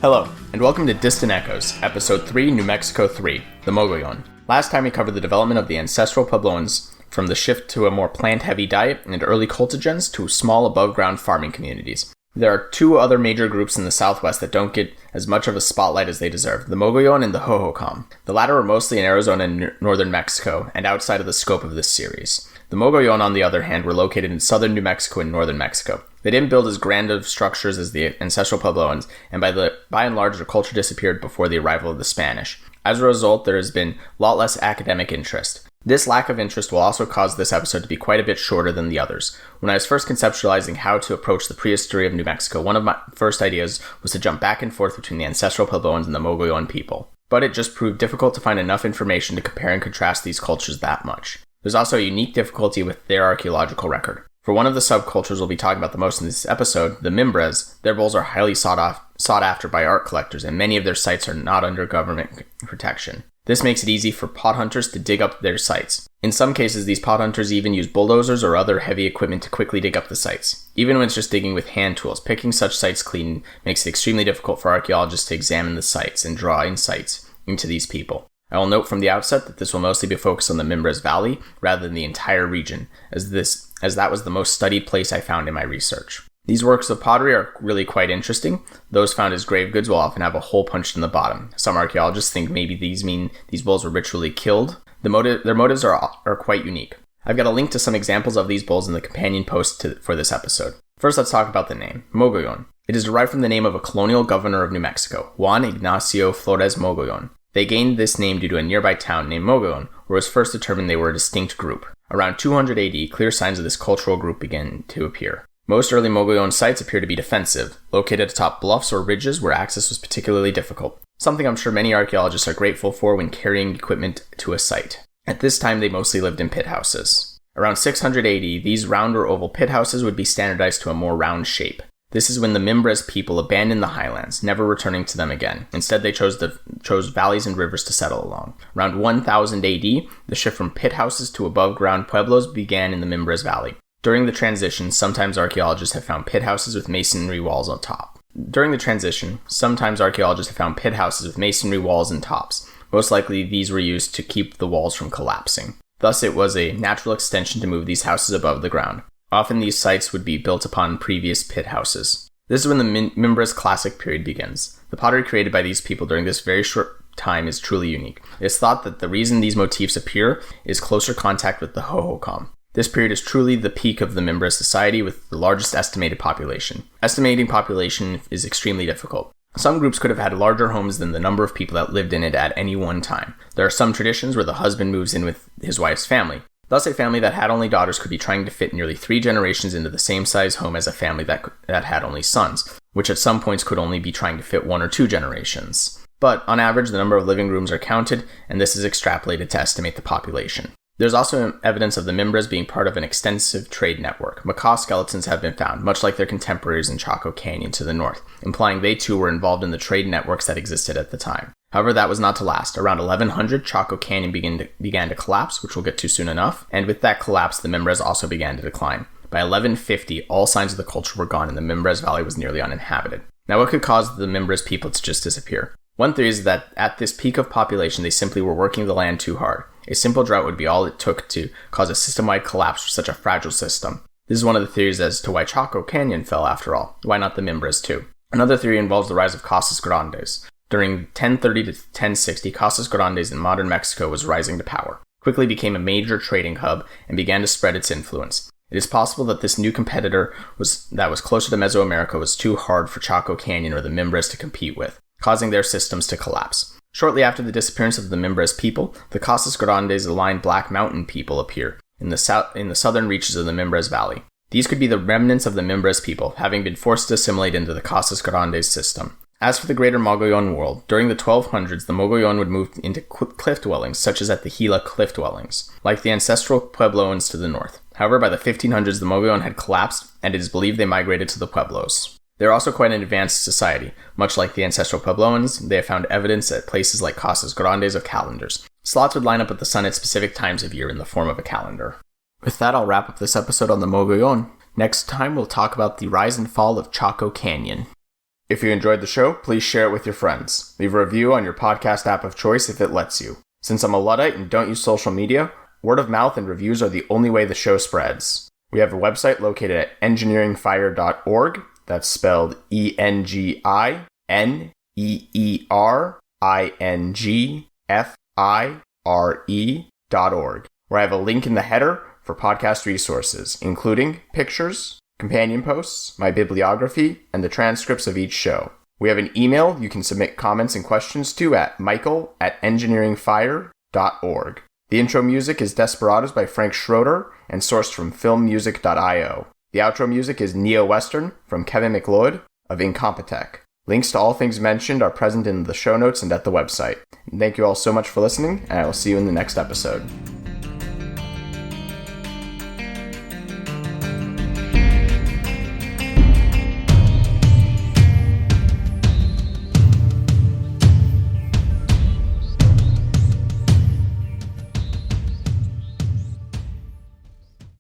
Hello, and welcome to Distant Echoes, Episode 3, New Mexico 3, the Mogollon. Last time we covered the development of the Ancestral Puebloans, from the shift to a more plant-heavy diet and early cultigens to small above-ground farming communities. There are two other major groups in the southwest that don't get as much of a spotlight as they deserve, the Mogollon and the Hohokam. The latter are mostly in Arizona and northern Mexico, and outside of the scope of this series. The Mogollon, on the other hand, were located in southern New Mexico and northern Mexico. They didn't build as grand of structures as the Ancestral Puebloans, and by and large their culture disappeared before the arrival of the Spanish. As a result, there has been a lot less academic interest. This lack of interest will also cause this episode to be quite a bit shorter than the others. When I was first conceptualizing how to approach the prehistory of New Mexico, one of my first ideas was to jump back and forth between the Ancestral Puebloans and the Mogollon people. But it just proved difficult to find enough information to compare and contrast these cultures that much. There's also a unique difficulty with their archaeological record. For one of the subcultures we'll be talking about the most in this episode, the Mimbres, their bowls are highly sought after by art collectors, and many of their sites are not under government protection. This makes it easy for pot hunters to dig up their sites. In some cases, these pot hunters even use bulldozers or other heavy equipment to quickly dig up the sites. Even when it's just digging with hand tools, picking such sites clean makes it extremely difficult for archaeologists to examine the sites and draw insights into these people. I will note from the outset that this will mostly be focused on the Mimbres Valley rather than the entire region, as that was the most studied place I found in my research. These works of pottery are really quite interesting. Those found as grave goods will often have a hole punched in the bottom. Some archaeologists think maybe these mean these bulls were ritually killed. Their motives are quite unique. I've got a link to some examples of these bulls in the companion post for this episode. First, let's talk about the name, Mogollon. It is derived from the name of a colonial governor of New Mexico, Juan Ignacio Flores Mogollon. They gained this name due to a nearby town named Mogollon, where it was first determined they were a distinct group. Around 200 AD, clear signs of this cultural group began to appear. Most early Mogollon sites appear to be defensive, located atop bluffs or ridges where access was particularly difficult, something I'm sure many archaeologists are grateful for when carrying equipment to a site. At this time, they mostly lived in pit houses. Around 600 AD, these round or oval pit houses would be standardized to a more round shape. This is when the Mimbres people abandoned the highlands, never returning to them again. Instead, they chose valleys and rivers to settle along. Around 1000 AD, the shift from pit houses to above-ground pueblos began in the Mimbres Valley. During the transition, sometimes archaeologists have found pit houses with masonry walls on top. Most likely, these were used to keep the walls from collapsing. Thus, it was a natural extension to move these houses above the ground. Often these sites would be built upon previous pit houses. This is when the Mimbres Classic period begins. The pottery created by these people during this very short time is truly unique. It is thought that the reason these motifs appear is closer contact with the Hohokam. This period is truly the peak of the Mimbres society with the largest estimated population. Estimating population is extremely difficult. Some groups could have had larger homes than the number of people that lived in it at any one time. There are some traditions where the husband moves in with his wife's family. Thus, a family that had only daughters could be trying to fit nearly 3 generations into the same size home as a family that had only sons, which at some points could only be trying to fit 1 or 2 generations. But, on average, the number of living rooms are counted, and this is extrapolated to estimate the population. There's also evidence of the Mimbres being part of an extensive trade network. Macaw skeletons have been found, much like their contemporaries in Chaco Canyon to the north, implying they too were involved in the trade networks that existed at the time. However, that was not to last. Around 1100, Chaco Canyon began to collapse, which we'll get to soon enough, and with that collapse, the Mimbres also began to decline. By 1150, all signs of the culture were gone and the Mimbres Valley was nearly uninhabited. Now, what could cause the Mimbres people to just disappear? One theory is that at this peak of population, they simply were working the land too hard. A simple drought would be all it took to cause a system-wide collapse for such a fragile system. This is one of the theories as to why Chaco Canyon fell after all. Why not the Mimbres too? Another theory involves the rise of Casas Grandes. During 1030 to 1060, Casas Grandes in modern Mexico was rising to power, quickly became a major trading hub, and began to spread its influence. It is possible that this new competitor that was closer to Mesoamerica was too hard for Chaco Canyon or the Mimbres to compete with, causing their systems to collapse. Shortly after the disappearance of the Mimbres people, the Casas Grandes aligned Black Mountain people appear in the southern reaches of the Mimbres Valley. These could be the remnants of the Mimbres people, having been forced to assimilate into the Casas Grandes system. As for the greater Mogollon world, during the 1200s, the Mogollon would move into cliff dwellings, such as at the Gila cliff dwellings, like the Ancestral Puebloans to the north. However, by the 1500s, the Mogollon had collapsed, and it is believed they migrated to the Pueblos. They are also quite an advanced society. Much like the Ancestral Puebloans, they have found evidence at places like Casas Grandes of calendars. Slots would line up with the sun at specific times of year in the form of a calendar. With that, I'll wrap up this episode on the Mogollon. Next time, we'll talk about the rise and fall of Chaco Canyon. If you enjoyed the show, please share it with your friends. Leave a review on your podcast app of choice if it lets you. Since I'm a Luddite and don't use social media, word of mouth and reviews are the only way the show spreads. We have a website located at engineeringfire.org. That's spelled ENGINEERINGFIRE.org, where I have a link in the header for podcast resources, including pictures, companion posts, my bibliography, and the transcripts of each show. We have an email you can submit comments and questions to at michael@engineeringfire.org. The intro music is Desperados by Frank Schroeder and sourced from filmmusic.io. The outro music is NeoWestern from Kevin McLeod of Incompetech. Links to all things mentioned are present in the show notes and at the website. Thank you all so much for listening, and I will see you in the next episode.